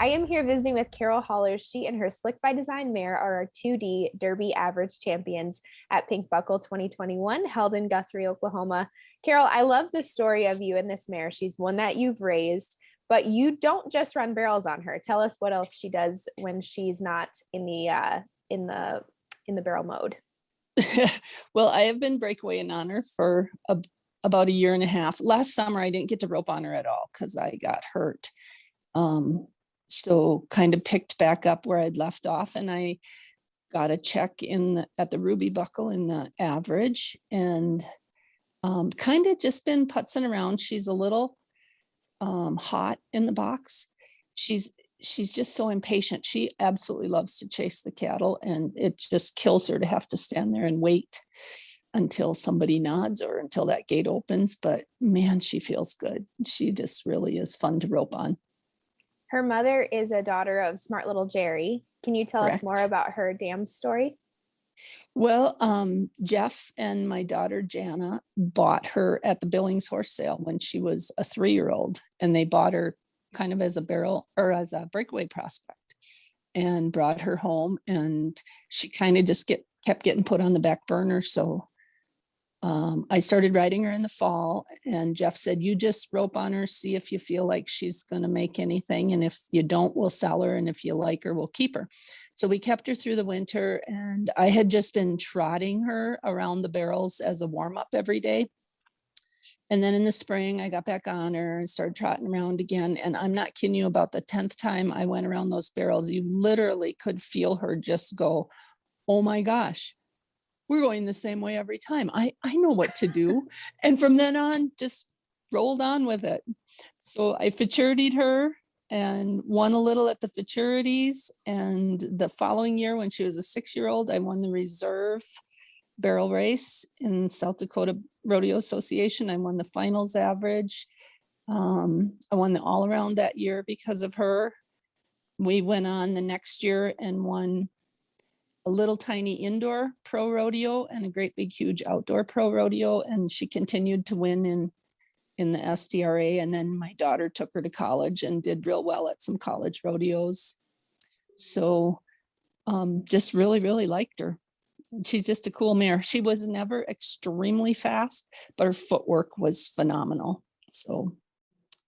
am here visiting with Carole Hollers. She and her Slick by Design mare are our 2D Derby Average champions at Pink Buckle 2021, held in Guthrie, Oklahoma. Carole, I love the story of you and this mare. She's one that you've raised, but you don't just run barrels on her. Tell us what else she does when she's not in the barrel mode. Well, I have been breakawaying on her for about a year and a half. Last summer, I didn't get to rope on her at all because I got hurt. So kind of picked back up where I'd left off, and I got a check at the Ruby Buckle in the average, and kind of just been putzing around. She's a little hot in the box. She's just so impatient. She absolutely loves to chase the cattle, and it just kills her to have to stand there and wait until somebody nods or until that gate opens. But man, she feels good. She just really is fun to rope on. Her mother is a daughter of smart little Jerry. Can you tell us more about her dam story? Well, Jeff and my daughter Jana bought her at the Billings horse sale when she was a 3-year-old, and they bought her kind of as a barrel or as a breakaway prospect and brought her home, and she kind of just kept getting put on the back burner. So I started riding her in the fall, and Jeff said, you just rope on her, see if you feel like she's going to make anything. And if you don't, we'll sell her. And if you like her, we'll keep her. So we kept her through the winter, and I had just been trotting her around the barrels as a warm up every day. And then in the spring, I got back on her and started trotting around again. And I'm not kidding you, about the 10th time I went around those barrels, you literally could feel her just go, oh my gosh, we're going the same way every time. I know what to do. And from then on, just rolled on with it. So I futuritied her and won a little at the futurities. And the following year, when she was a 6-year-old, I won the reserve barrel race in South Dakota Rodeo Association. I won the finals average. I won the all around that year because of her. We went on the next year and won a little tiny indoor pro rodeo and a great big huge outdoor pro rodeo, and she continued to win in the SDRA. And then my daughter took her to college and did real well at some college rodeos. So just really liked her. She's just a cool mare. She was never extremely fast, but her footwork was phenomenal. So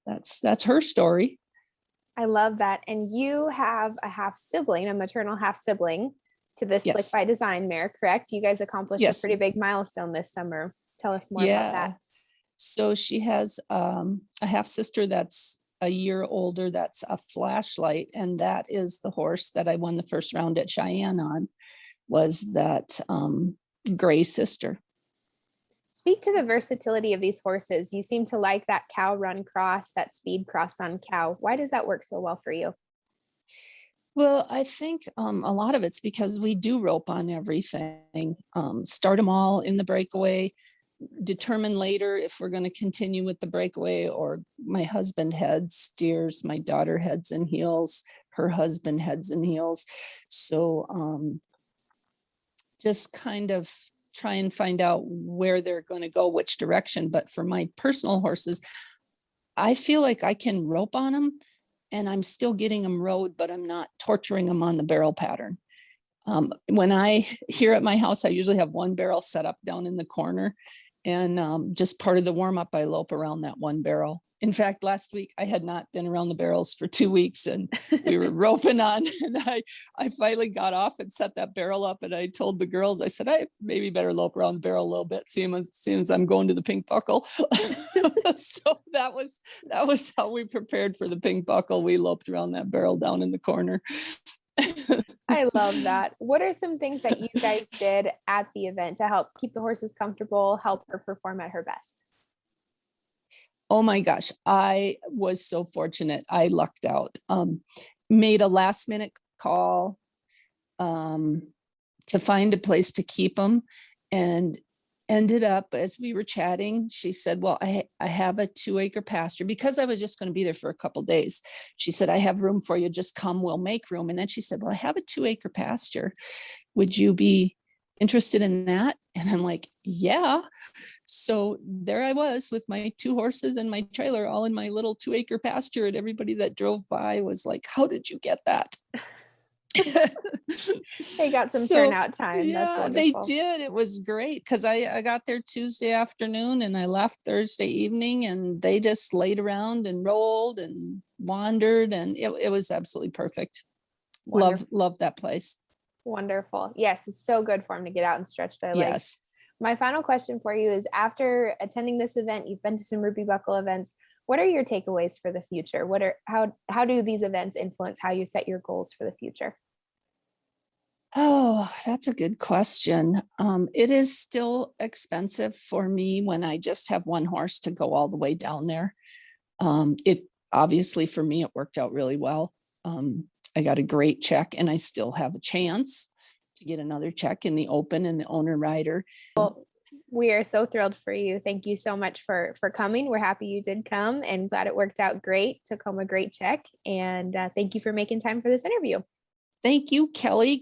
that's her story. I love that. And you have a maternal half sibling to this Slick by Design mare, correct? You guys accomplished a pretty big milestone this summer. Tell us more about that. So she has a half sister that's a year older. That's a Flashlight. And that is the horse that I won the first round at Cheyenne on, was that gray sister. Speak to the versatility of these horses. You seem to like that cow run cross, that speed crossed on cow. Why does that work so well for you? Well, I think a lot of it's because we do rope on everything, start them all in the breakaway, determine later if we're going to continue with the breakaway, or my husband heads steers, my daughter heads and heels, her husband heads and heels. So just kind of try and find out where they're going to go, which direction. But for my personal horses, I feel like I can rope on them and I'm still getting them rode, but I'm not torturing them on the barrel pattern. When I here at my house, I usually have one barrel set up down in the corner, and just part of the warm up, I lope around that one barrel. In fact, last week I had not been around the barrels for 2 weeks, and we were roping on, and I finally got off and set that barrel up, and I told the girls, I said, I maybe better lope around the barrel a little bit, seeing as I'm going to the Pink Buckle. So that was how we prepared for the Pink Buckle. We loped around that barrel down in the corner. I love that. What are some things that you guys did at the event to help keep the horses comfortable, help her perform at her best? Oh my gosh, I was so fortunate. I lucked out. Made a last minute call to find a place to keep them, and ended up, as we were chatting, she said, well, I have a 2-acre pasture, because I was just going to be there for a couple of days. She said, I have room for you. Just come, we'll make room. And then she said, well, I have a 2-acre pasture. Would you be interested in that? And I'm like, yeah. So there I was with my 2 horses and my trailer all in my little 2-acre pasture, and everybody that drove by was like, "How did you get that?" They got some So turnout time. That's yeah, they wonderful. did. It was great because I got there Tuesday afternoon and I left Thursday evening, and they just laid around and rolled and wandered, and it was absolutely perfect. Wonderful. Love that place. Wonderful. Yes, it's so good for them to get out and stretch their legs. Yes. My final question for you is, after attending this event, you've been to some Ruby Buckle events. What are your takeaways for the future? How do these events influence how you set your goals for the future? Oh, that's a good question. It is still expensive for me when I just have one horse to go all the way down there. It obviously for me, it worked out really well. I got a great check and I still have a chance to get another check in the open and the owner rider. We are so thrilled for you. Thank you so much for coming. We're happy you did come and glad it worked out great. Took home a great check. And thank you for making time for this interview. Thank you, Kelly.